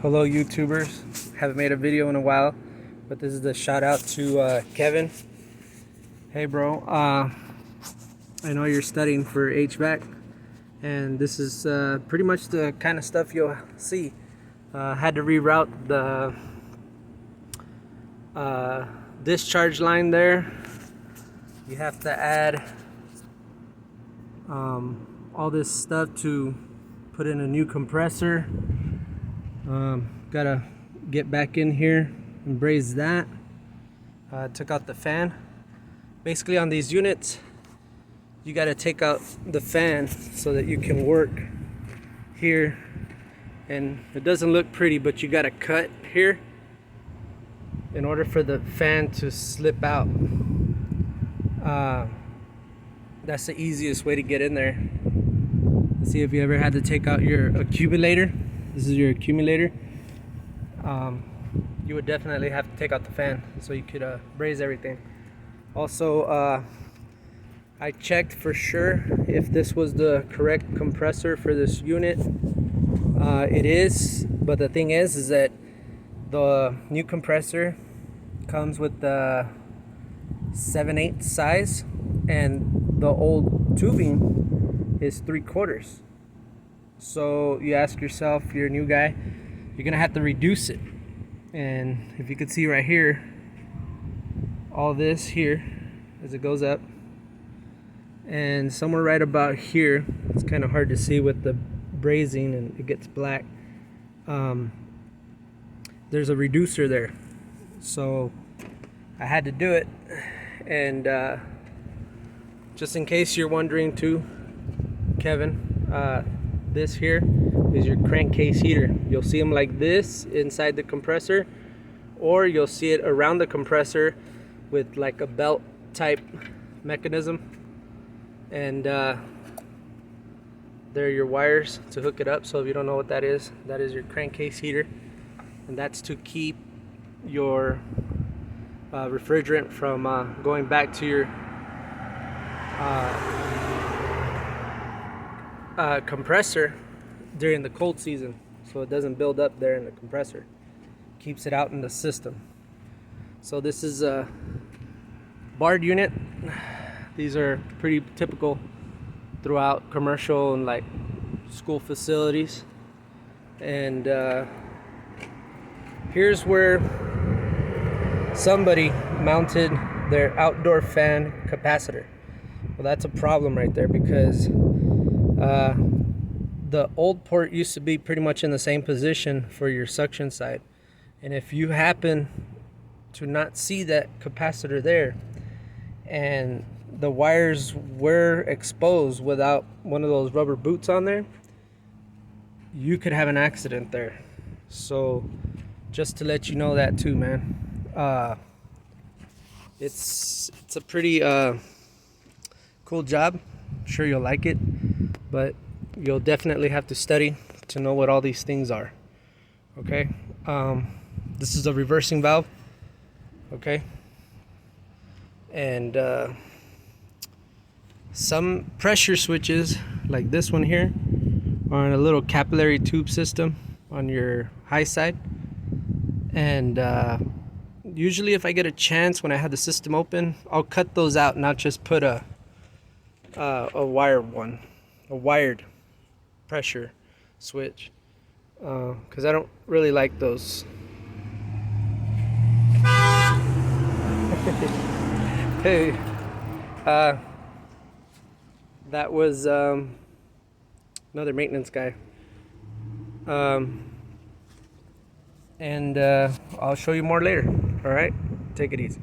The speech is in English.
Hello YouTubers, haven't made a video in a while, but this is the shout out to Kevin. Hey bro, I know you're studying for HVAC, and this is pretty much the kind of stuff you'll see. Had to reroute the discharge line there. You have to add all this stuff to put in a new compressor. Gotta get back in here and braze that. Took out the fan. Basically on these units, you gotta take out the fan so that you can work here. And it doesn't look pretty, but you gotta cut here in order for the fan to slip out. That's the easiest way to get in there. Let's see if you ever had to take out your accumulator. This is your accumulator. You would definitely have to take out the fan so you could braze everything. Also, I checked for sure if this was the correct compressor for this unit. It is, but the thing is that the new compressor comes with the 7/8 size, and the old tubing is 3/4. So you ask yourself, you're a new guy, you're gonna have to reduce it. And if you could see right here, all this here as it goes up, and somewhere right about here, it's kind of hard to see with the brazing and it gets black, there's a reducer there. So I had to do it. And just in case you're wondering too, Kevin, this here is your crankcase heater. You'll see them like this inside the compressor, or you'll see it around the compressor with like a belt type mechanism. And there are your wires to hook it up. So if you don't know what that is your crankcase heater, and that's to keep your refrigerant from going back to your compressor during the cold season, so it doesn't build up there in the compressor. Keeps it out in the system. So this is a barred unit. These are pretty typical throughout commercial and like school facilities. And here's where somebody mounted their outdoor fan capacitor. Well, that's a problem right there, because the old port used to be pretty much in the same position for your suction side. And if you happen to not see that capacitor there, and the wires were exposed without one of those rubber boots on there, you could have an accident there. So just to let you know that too, man. It's a pretty cool job. I'm sure you'll like it, but you'll definitely have to study to know what all these things are. Okay, this is a reversing valve. Okay, and some pressure switches like this one here are on a little capillary tube system on your high side. And usually if I get a chance when I have the system open, I'll cut those out and not just put a wired pressure switch, because I don't really like those. Hey, that was another maintenance guy. And I'll show you more later. All right, take it easy.